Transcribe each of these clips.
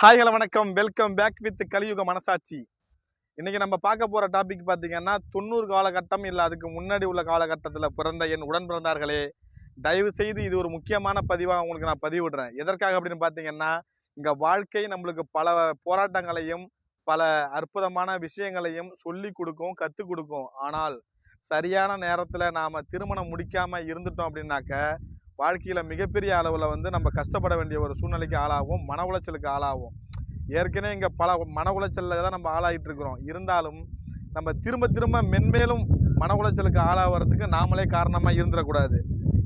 Hi hello வணக்கம், welcome back with கலியுக மனசாட்சி. இன்னைக்கு நம்ம பார்க்க போற டாபிக் பார்த்தீங்கன்னா 90 காலகட்டம் இல்லை அதுக்கு முன்னாடி உள்ள காலகட்டத்தில் பிறந்த என் உடன் பிறந்தார்களே, தயவு செய்து இது ஒரு முக்கியமான பதிவாக உங்களுக்கு நான் பதிவிடுறேன். எதற்காக அப்படின்னு பார்த்தீங்கன்னா, இங்கே வாழ்க்கை நம்மளுக்கு பல போராட்டங்களையும் பல அற்புதமான விஷயங்களையும் சொல்லி கொடுக்கும், கற்றுக் கொடுக்கும். ஆனால் சரியான நேரத்தில் நாம் திருமணம் முடிக்காமல் இருந்துட்டோம் அப்படின்னாக்க வாழ்க்கையில் மிகப்பெரிய அளவில் நம்ம கஷ்டப்பட வேண்டிய ஒரு சூழ்நிலைக்கு ஆளாகும், மன உளைச்சலுக்கு ஆளாகும். ஏற்கனவே இங்கே பல மன உளைச்சலில் தான் நம்ம ஆளாகிட்டு இருக்கிறோம். இருந்தாலும் நம்ம திரும்ப திரும்ப மென்மேலும் மன உளைச்சலுக்கு ஆளாகிறதுக்கு நாமளே காரணமாக இருந்துடக்கூடாது.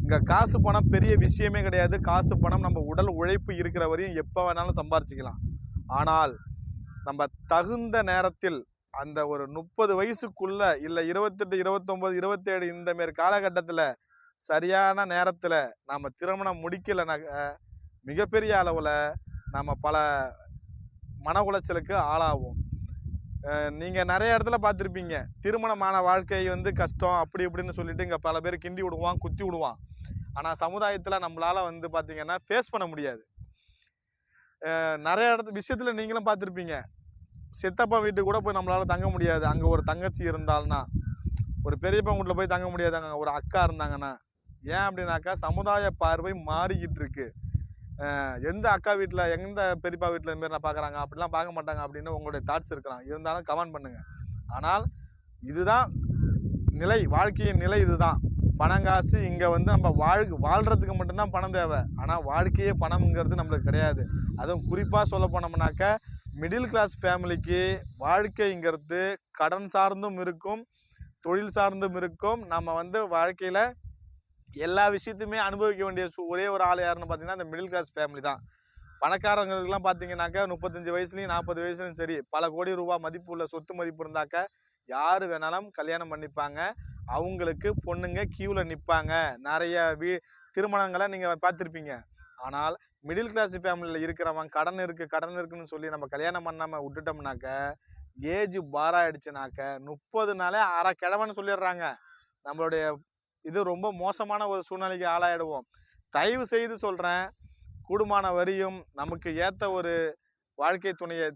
இங்கே காசு பணம் பெரிய விஷயமே கிடையாது. காசு பணம் நம்ம உடல் உழைப்பு இருக்கிற வரையும் எப்போ வேணாலும் சம்பாரிச்சிக்கலாம். ஆனால் நம்ம தகுந்த நேரத்தில் அந்த ஒரு 30 வயசுக்குள்ள இல்லை 28, 29, 27 இந்த மாரி காலகட்டத்தில் சரியான நேரத்தில் நாம் திருமணம் முடிக்கலைனாக்க மிகப்பெரிய அளவில் நாம் பல மன உளைச்சலுக்கு ஆளாகும். நீங்கள் நிறைய இடத்துல பார்த்துருப்பீங்க, திருமணமான வாழ்க்கை கஷ்டம் அப்படி இப்படின்னு சொல்லிட்டு இங்கே பல பேர் கிண்டி விடுவான், குத்தி விடுவான். ஆனால் சமுதாயத்தில் நம்மளால் பார்த்தீங்கன்னா ஃபேஸ் பண்ண முடியாது. நிறைய விஷயத்தில் நீங்களும் பார்த்துருப்பீங்க, சித்தப்பா வீட்டுக்கு கூட போய் நம்மளால் தங்க முடியாது. அங்கே ஒரு தங்கச்சி இருந்தால்னா, ஒரு பெரியப்பா வீட்டில் போய் தங்க முடியாது. அங்கே ஒரு அக்கா இருந்தாங்கன்னா. ஏன் அப்படின்னாக்கா சமுதாய பார்வை மாறிக்கிட்டு இருக்கு. எந்த அக்கா வீட்டில் எந்த பெரியப்பா வீட்டில் இந்த மாதிரி நான் பார்க்குறாங்க, அப்படிலாம் பார்க்க மாட்டாங்க அப்படின்னு உங்களுடைய தாட்ஸ் இருக்கலாம். இருந்தாலும் கமெண்ட் பண்ணுங்கள். ஆனால் இதுதான் நிலை, வாழ்க்கையின் நிலை இதுதான். பணங்காசு இங்கே நம்ம வாழ்கிறதுக்கு மட்டும்தான் பணம் தேவை. ஆனால் வாழ்க்கையே பணம்ங்கிறது நம்மளுக்கு கிடையாது. அதுவும் குறிப்பாக சொல்ல போனோம்னாக்க மிடில் கிளாஸ் ஃபேமிலிக்கு வாழ்க்கைங்கிறது கடன் சார்ந்தும் இருக்கும், தொழில் சார்ந்தும் இருக்கும். நம்ம வாழ்க்கையில் எல்லா விஷயத்தையுமே அனுபவிக்க வேண்டிய ஒரே ஒரு ஆள் யாருன்னு பார்த்தீங்கன்னா இந்த மிடில் கிளாஸ் ஃபேமிலி தான். பணக்காரங்களுக்கெல்லாம் பார்த்தீங்கன்னாக்கா 35 வயசுலையும் 40 வயசுலையும் சரி பல கோடி ரூபா மதிப்பு உள்ள சொத்து மதிப்பு இருந்தாக்க யார் வேணாலும் கல்யாணம் பண்ணிப்பாங்க. அவங்களுக்கு பொண்ணுங்க கியூவில் நிற்பாங்க. நிறைய திருமணங்களை நீங்கள் பார்த்துருப்பீங்க. ஆனால் மிடில் கிளாஸ் ஃபேமிலியில் இருக்கிறவன் கடன் இருக்குன்னு சொல்லி நம்ம கல்யாணம் பண்ணாமல் விட்டுட்டோம்னாக்க ஏஜ் பாராயிடுச்சுனாக்க 30 நாளே அரை கிழவன்னு சொல்லிடுறாங்க. நம்மளுடைய இது ரொம்ப மோசமான ஒரு சூழ்நிலைக்கு ஆளாயிடுவோம். தயவு செய்து சொல்கிறேன், கூடுமான வரையும் நமக்கு ஏற்ற ஒரு வாழ்க்கை துணையை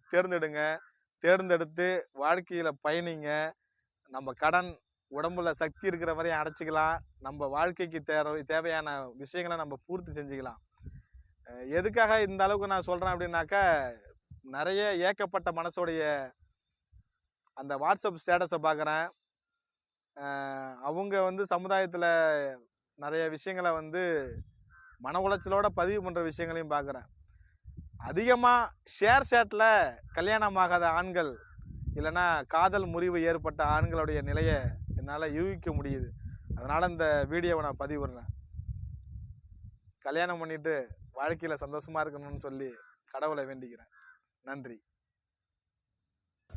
தேர்ந்தெடுத்து வாழ்க்கையில் பயணிங்க. நம்ம கடன் உடம்புல சக்தி இருக்கிற வரையும் அடைச்சிக்கலாம். நம்ம வாழ்க்கைக்கு தேவையான விஷயங்களை நம்ம பூர்த்தி செஞ்சுக்கலாம். எதுக்காக இந்த அளவுக்கு நான் சொல்கிறேன் அப்படின்னாக்கா, நிறைய ஏக்கப்பட்ட மனசோடைய அந்த வாட்ஸ்அப் ஸ்டேட்டஸை பார்க்குறேன். அவங்க சமுதாயத்தில் நிறைய விஷயங்களை மன உளைச்சலோட பதிவு பண்ணுற விஷயங்களையும் பார்க்குறேன். அதிகமாக ஷேர் சேட்டில் கல்யாணம் ஆகாத ஆண்கள் இல்லைன்னா காதல் முறிவு ஏற்பட்ட ஆண்களுடைய நிலையை என்னால் யூகிக்க முடியுது. அதனால் இந்த வீடியோவை நான் பதிவிடுறேன். கல்யாணம் பண்ணிவிட்டு வாழ்க்கையில் சந்தோஷமாக இருக்கணும்னு சொல்லி கடவுளை வேண்டிக்கிறேன். நன்றி.